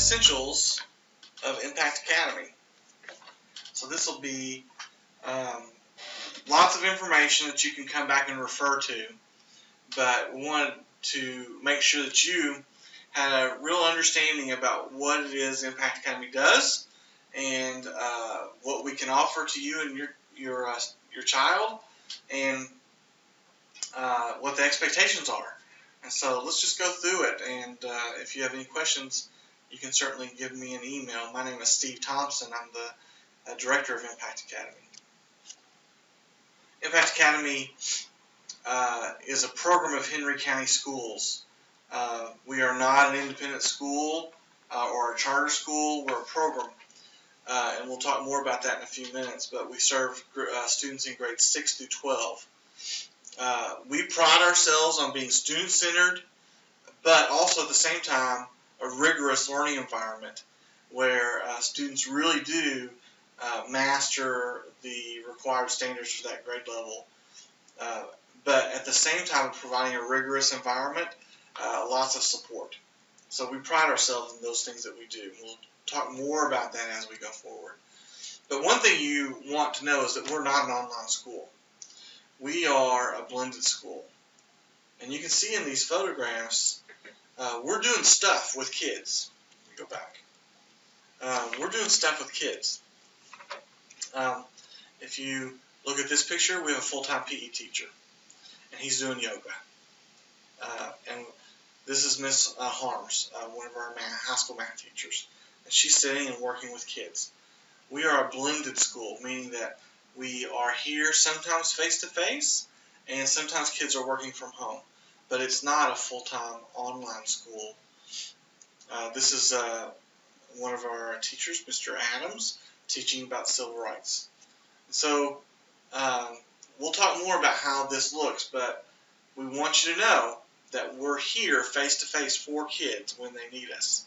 essentials of Impact Academy. So this will be lots of information that you can come back and refer to, but we wanted to make sure that you had a real understanding about what it is Impact Academy does and what we can offer to you and your child, and what the expectations are. And so let's just go through it, and if you have any questions, you can certainly give me an email. My name is Steve Thompson. I'm the director of Impact Academy. Impact Academy is a program of Henry County Schools. We are not an independent school or a charter school. We're a program, and we'll talk more about that in a few minutes, but we serve students in grades 6 through 12. We pride ourselves on being student-centered, but also at the same time a rigorous learning environment where students really do master the required standards for that grade level. But at the same time providing a rigorous environment, lots of support. So we pride ourselves in those things that we do. We'll talk more about that as we go forward. But one thing you want to know is that we're not an online school. We are a blended school. And you can see in these photographs, we're doing stuff with kids. Let me go back. We're doing stuff with kids. If you look at this picture, we have a full-time PE teacher, and he's doing yoga. And this is Miss Harms, one of our high school math teachers, and she's sitting and working with kids. We are a blended school, meaning that we are here sometimes face-to-face, and sometimes kids are working from home. But it's not a full-time online school. This is one of our teachers, Mr. Adams, teaching about civil rights. So we'll talk more about how this looks, but we want you to know that we're here face-to-face for kids when they need us.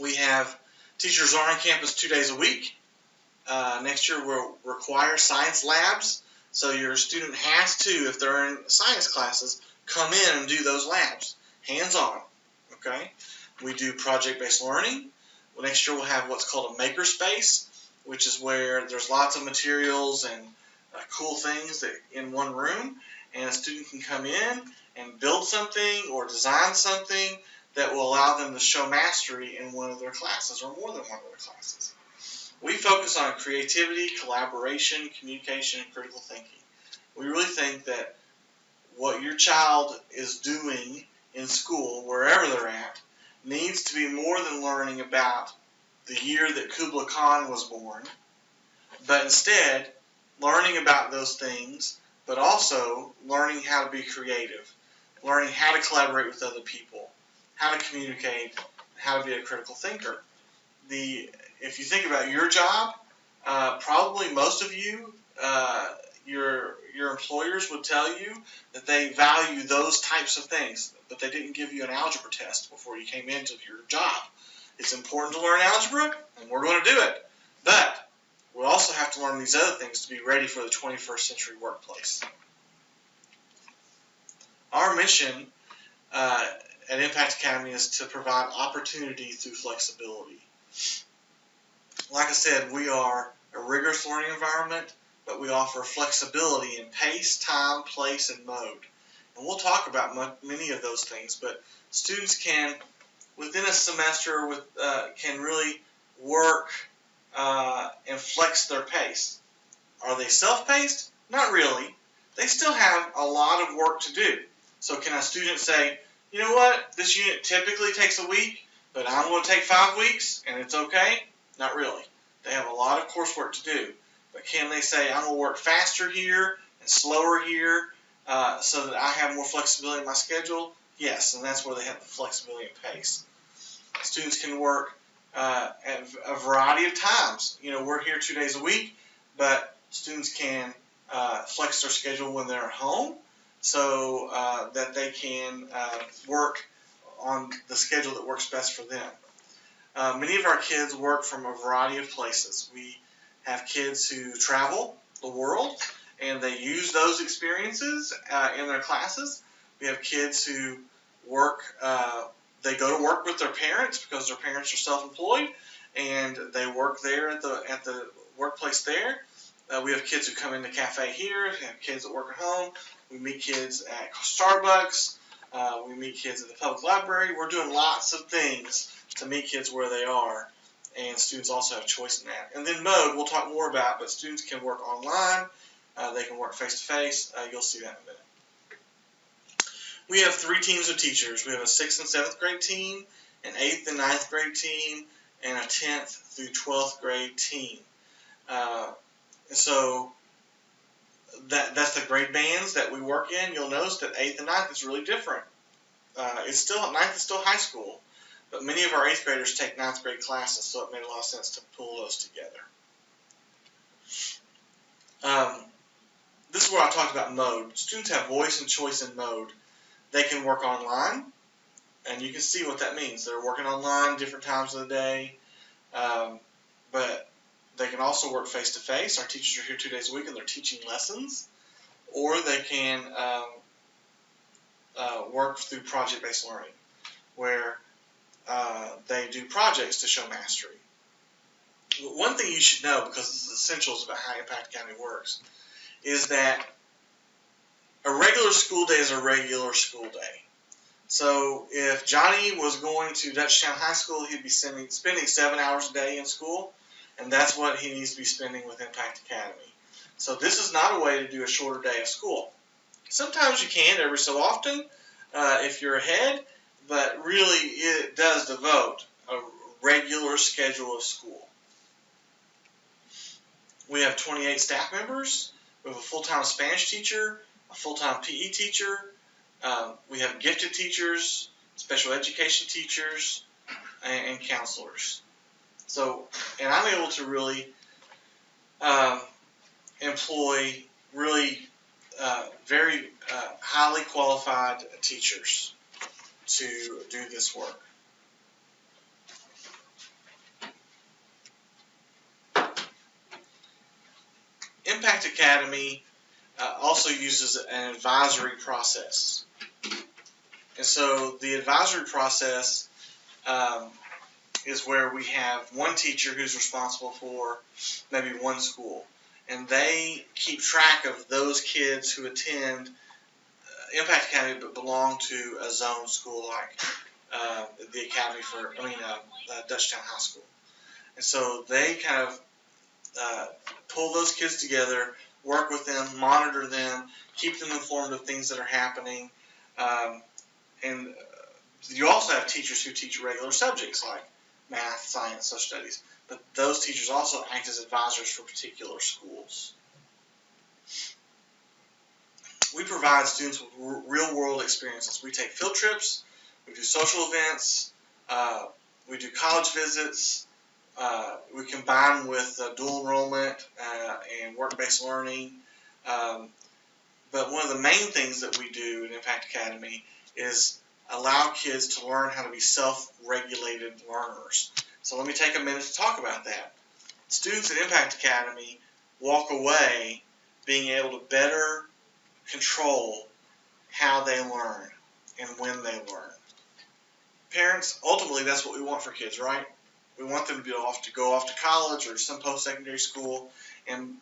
We have teachers are on campus 2 days a week. Next year we'll require science labs, so your student has to, if they're in science classes, come in and do those labs, hands-on. Okay? We do project-based learning. Well, next year we'll have what's called a makerspace, which is where there's lots of materials and cool things that in one room, and a student can come in and build something or design something that will allow them to show mastery in one of their classes or more than one of their classes. We focus on creativity, collaboration, communication, and critical thinking. We really think that what your child is doing in school, wherever they're at, needs to be more than learning about the year that Kubla Khan was born, but instead learning about those things, but also learning how to be creative, learning how to collaborate with other people, how to communicate, how to be a critical thinker. If you think about your job, probably most of you, your employers would tell you that they value those types of things, but they didn't give you an algebra test before you came into your job. It's important to learn algebra, and we're going to do it. But we also have to learn these other things to be ready for the 21st century workplace. Our mission at Impact Academy is to provide opportunity through flexibility. Like I said, we are a rigorous learning environment, but we offer flexibility in pace, time, place, and mode. And we'll talk about many of those things, but students can, within a semester, can really work and flex their pace. Are they self-paced? Not really. They still have a lot of work to do. So can a student say, you know what, this unit typically takes a week, but I'm going to take 5 weeks, and it's okay? Not really. They have a lot of coursework to do. But can they say, I'm going to work faster here and slower here so that I have more flexibility in my schedule? Yes, and that's where they have the flexibility and pace. Students can work at a variety of times. You know, we're here 2 days a week, but students can flex their schedule when they're at home so that they can work on the schedule that works best for them. Many of our kids work from a variety of places. We have kids who travel the world, and they use those experiences in their classes. We have kids who work they go to work with their parents because their parents are self-employed, and they work there at the workplace there. We have kids who come in the cafe here. We have kids that work at home. We meet kids at Starbucks. We meet kids at the public library. We're doing lots of things to meet kids where they are, and students also have choice in that. And then mode, we'll talk more about, but students can work online. They can work face-to-face. You'll see that in a minute. We have 3 teams of teachers. We have a 6th and 7th grade team, an 8th and 9th grade team, and a 10th through 12th grade team. And so that's the grade bands that we work in. You'll notice that 8th and 9th is really different. 9th is still high school, but many of our 8th graders take 9th grade classes, so it made a lot of sense to pull those together. This is where I talked about mode. Students have voice and choice in mode. They can work online, and you can see what that means. They're working online different times of the day, but they can also work face-to-face. Our teachers are here 2 days a week, and they're teaching lessons. Or they can work through project-based learning, where they do projects to show mastery. But one thing you should know, because this is essentials about how Impact Academy works, is that a regular school day is a regular school day. So if Johnny was going to Dutchtown High School, he'd be spending 7 hours a day in school, and that's what he needs to be spending with Impact Academy. So this is not a way to do a shorter day of school. Sometimes you can every so often if you're ahead, but really it does devote a regular schedule of school. We have 28 staff members. We have a full-time Spanish teacher, a full-time PE teacher. We have gifted teachers, special education teachers, and counselors. So, and I'm able to really employ really very highly qualified teachers to do this work. Impact Academy also uses an advisory process. And so the advisory process is where we have one teacher who's responsible for maybe one school. And they keep track of those kids who attend Impact Academy but belong to a zone school like the Academy Dutchtown High School. And so they kind of pull those kids together, work with them, monitor them, keep them informed of things that are happening. And you also have teachers who teach regular subjects like math, science, social studies. But those teachers also act as advisors for particular schools. We provide students with real-world experiences. We take field trips, we do social events, we do college visits, we combine with dual enrollment and work-based learning. But one of the main things that we do at Impact Academy is allow kids to learn how to be self-regulated learners. So let me take a minute to talk about that. Students at Impact Academy walk away being able to better control how they learn and when they learn. Parents, ultimately, that's what we want for kids, right? We want them to go off to college or some post-secondary school, and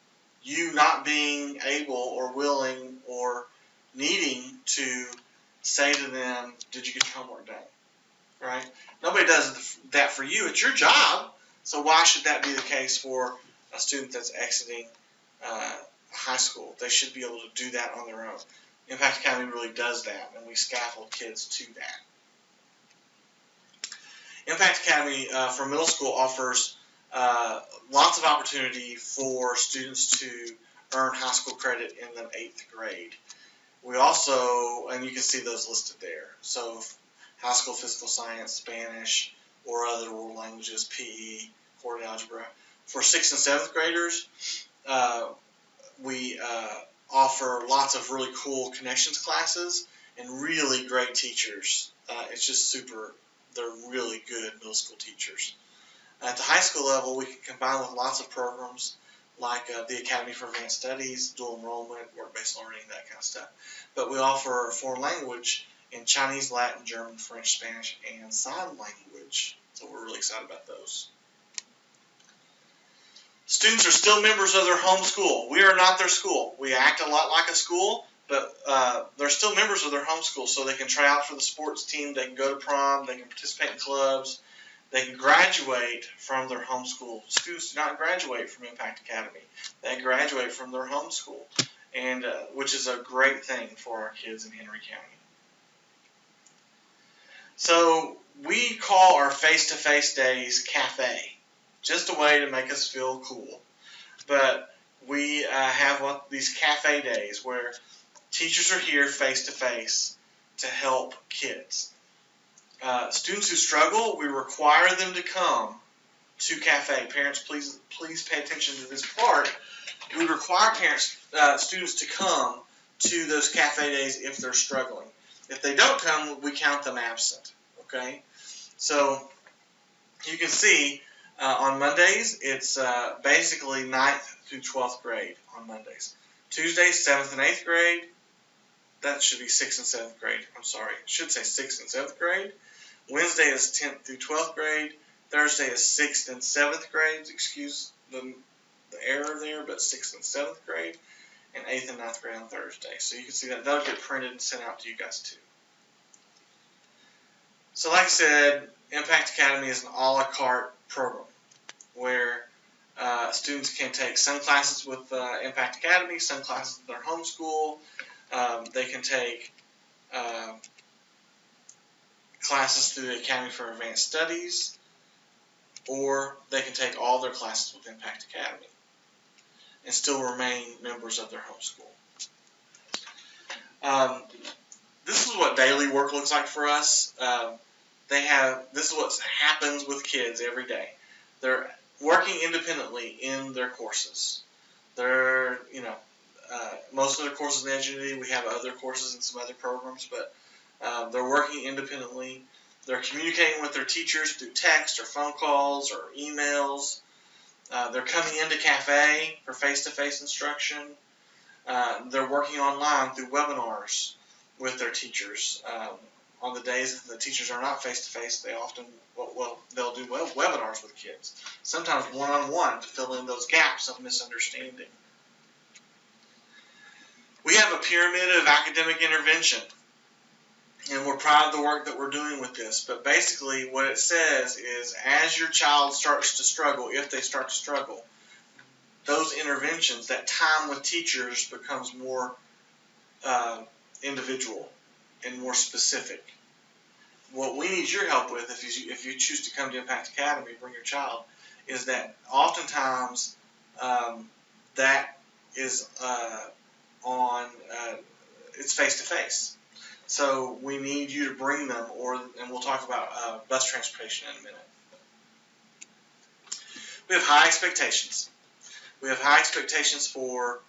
you not being able or willing or needing to say to them, did you get your homework done? Right? Nobody does that for you. It's your job. So why should that be the case for a student that's exiting high school? They should be able to do that on their own. Impact Academy really does that, and we scaffold kids to that. Impact Academy for middle school offers lots of opportunity for students to earn high school credit in the 8th grade. We also, and you can see those listed there, so high school physical science, Spanish, or other world languages, PE, core algebra. For 6th and 7th graders, we offer lots of really cool connections classes and really great teachers. It's just super, they're really good middle school teachers. At the high school level, we can combine with lots of programs like the Academy for Advanced Studies, dual enrollment, work-based learning, that kind of stuff. But we offer foreign language in Chinese, Latin, German, French, Spanish, and sign language. So we're really excited about those. Students are still members of their home school. We are not their school. We act a lot like a school, but they're still members of their home school, so they can try out for the sports team, they can go to prom, they can participate in clubs, they can graduate from their home school. Students do not graduate from Impact Academy. They graduate from their home school, and which is a great thing for our kids in Henry County. So we call our face-to-face days cafe, just a way to make us feel cool. But we have these cafe days where teachers are here face-to-face to help kids. Students who struggle, we require them to come to cafe. Parents, please pay attention to this part. We require students to come to those cafe days if they're struggling. If they don't come, we count them absent. Okay? So you can see on Mondays, it's basically 9th through 12th grade on Mondays. Tuesdays, 7th and 8th grade. That should be 6th and 7th grade. I'm sorry. It should say 6th and 7th grade. Wednesday is 10th through 12th grade. Thursday is 6th and 7th grades. Excuse the error there, but 6th and 7th grade. And 8th and 9th grade on Thursday. So you can see that that'll get printed and sent out to you guys too. So like I said, Impact Academy is an a la carte program where students can take some classes with Impact Academy, some classes with their home school. They can take classes through the Academy for Advanced Studies, or they can take all their classes with Impact Academy and still remain members of their home school. This is what daily work looks like for us. This is what happens with kids every day. They're working independently in their courses. They're, most of their courses in Edgeunity, we have other courses and some other programs, but they're working independently. They're communicating with their teachers through text or phone calls or emails. They're coming into cafe for face-to-face instruction. They're working online through webinars with their teachers. On the days that the teachers are not face-to-face, they'll do webinars with kids, sometimes one-on-one to fill in those gaps of misunderstanding. We have a pyramid of academic intervention, and we're proud of the work that we're doing with this. But basically what it says is as your child starts to struggle, if they start to struggle, those interventions, that time with teachers becomes more individual and more specific. What we need your help with, if you choose to come to Impact Academy, bring your child, is that oftentimes that is it's face-to-face. So we need you to bring them, and we'll talk about bus transportation in a minute. We have high expectations. We have high expectations for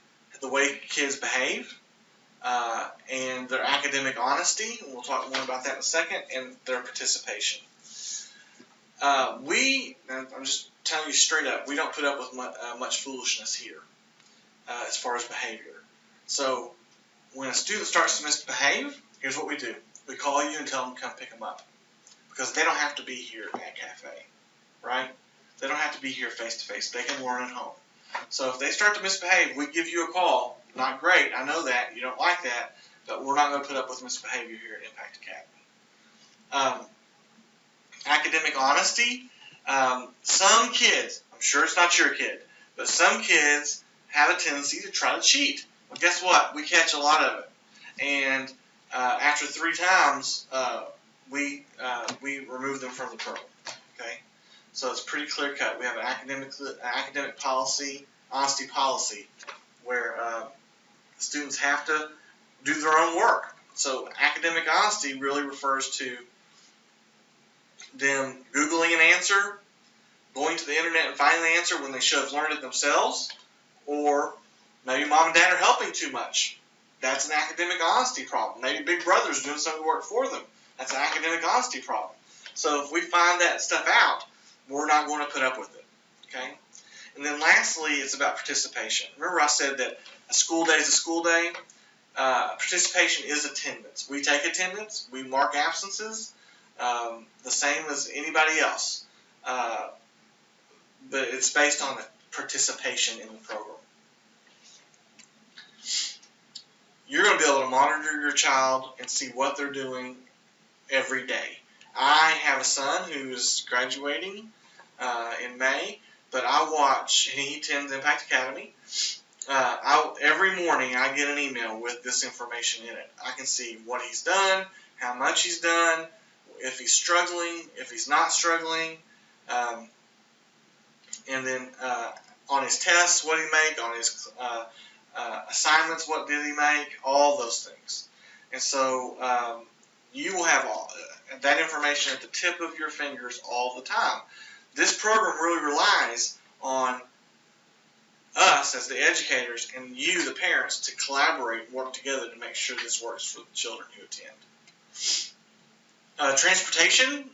the way kids behave, and their academic honesty, and we'll talk more about that in a second, and their participation. I'm just telling you straight up, we don't put up with much foolishness here as far as behavior. So when a student starts to misbehave, here's what we do. We call you and tell them to come pick them up, because they don't have to be here at cafe, right? They don't have to be here face-to-face. They can learn at home. So if they start to misbehave, we give you a call. Not great, I know that, you don't like that, but we're not going to put up with misbehavior here at Impact Academy. Academic honesty, some kids, I'm sure it's not your kid, but some kids have a tendency to try to cheat. Well, guess what? We catch a lot of it. And after 3 times, we remove them from the program. Okay? So it's pretty clear cut. We have an academic policy, honesty policy, where students have to do their own work. So academic honesty really refers to them Googling an answer, going to the internet and finding the answer when they should have learned it themselves, or maybe mom and dad are helping too much. That's an academic honesty problem. Maybe Big Brother's doing some of the work for them. That's an academic honesty problem. So if we find that stuff out, we're not going to put up with it. Okay? And then lastly, it's about participation. Remember I said that a school day is a school day? participation is attendance. We take attendance. We mark absences, the same as anybody else. But it's based on the participation in the program. You're going to be able to monitor your child and see what they're doing every day. I have a son who's graduating in May, but I watch, and he attends Impact Academy. Every morning I get an email with this information in it. I can see what he's done, how much he's done, if he's struggling, if he's not struggling, and then on his tests, what did he make, on his assignments, what did he make, all those things. And so you will have all that information at the tip of your fingers all the time. This program really relies on us as the educators and you, the parents, to collaborate and work together to make sure this works for the children who attend. Transportation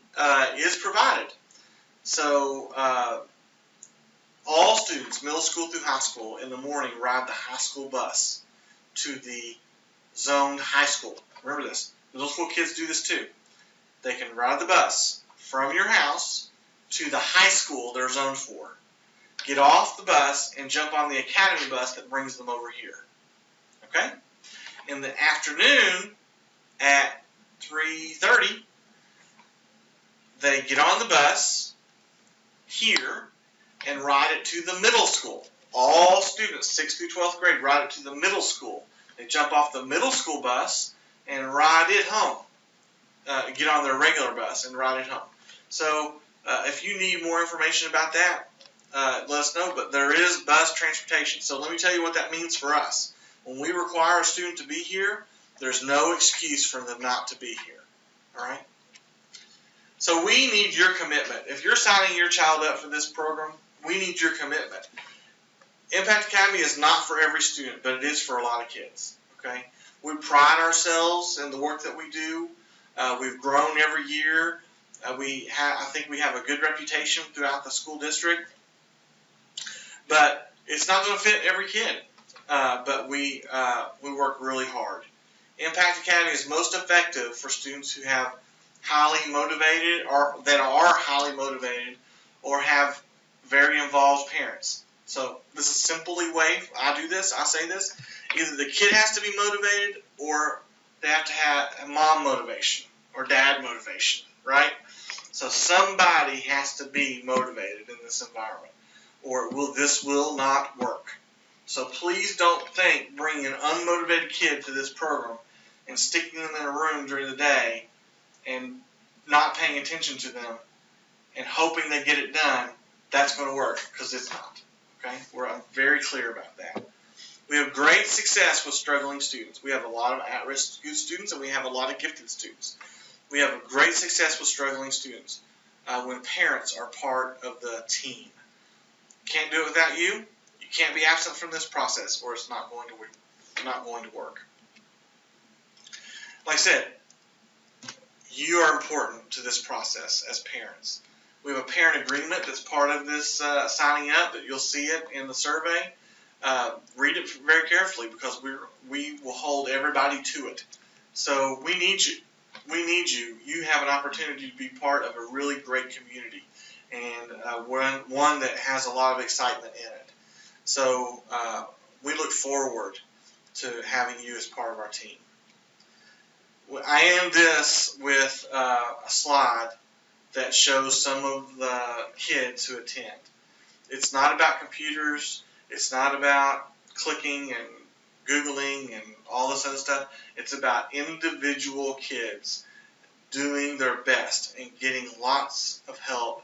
is provided. So all students, middle school through high school, in the morning ride the high school bus to the zoned high school. Remember this. Middle school kids do this too. They can ride the bus from your house to the high school they're zoned for. Get off the bus and jump on the academy bus that brings them over here. Okay? In the afternoon at 3:30, they get on the bus here and ride it to the middle school. All students, 6th through 12th grade, ride it to the middle school. They jump off the middle school bus and ride it home. Get on their regular bus and ride it home. So if you need more information about that, let us know. But there is bus transportation. So let me tell you what that means for us. When we require a student to be here, there's no excuse for them not to be here. All right? So we need your commitment. If you're signing your child up for this program, we need your commitment. Impact Academy is not for every student, but it is for a lot of kids. Okay? We pride ourselves in the work that we do. We've grown every year. I think we have a good reputation throughout the school district. But it's not going to fit every kid. But we work really hard. Impact Academy is most effective for students who have highly motivated or that are highly motivated or have very involved parents. So this is simply way I do this. I say this. Either the kid has to be motivated or they have to have mom motivation or dad motivation, right? So somebody has to be motivated in this environment or this will not work. So please don't think bringing an unmotivated kid to this program and sticking them in a room during the day and not paying attention to them and hoping they get it done, that's going to work, because it's not. Okay? I'm very clear about that. We have great success with struggling students. We have a lot of at-risk students and we have a lot of gifted students. We have a great success with struggling students when parents are part of the team. Can't do it without you. You can't be absent from this process or it's not going to work. Like I said, you are important to this process as parents. We have a parent agreement that's part of this signing up. You'll see it in the survey. Read it very carefully because we will hold everybody to it. So we need you. We need you. You have an opportunity to be part of a really great community and one that has a lot of excitement in it. So we look forward to having you as part of our team. I end this with a slide that shows some of the kids who attend. It's not about computers. It's not about clicking and Googling and all this other stuff. It's about individual kids doing their best and getting lots of help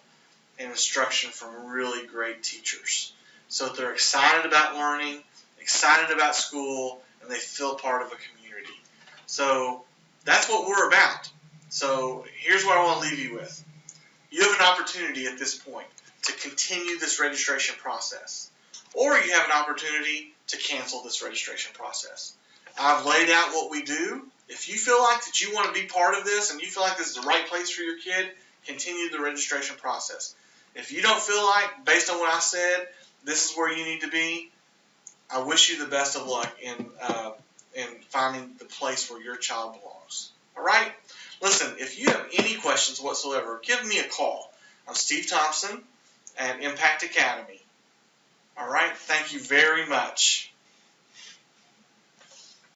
and instruction from really great teachers. So they're excited about learning, excited about school, and they feel part of a community. So that's what we're about. So here's what I want to leave you with. You have an opportunity at this point to continue this registration process, or you have an opportunity to cancel this registration process. I've laid out what we do. If you feel like that you want to be part of this and you feel like this is the right place for your kid, continue the registration process. If you don't feel like, based on what I said, this is where you need to be, I wish you the best of luck in finding finding the place where your child belongs. All right? Listen, if you have any questions whatsoever, give me a call. I'm Steve Thompson at Impact Academy. All right? Thank you very much.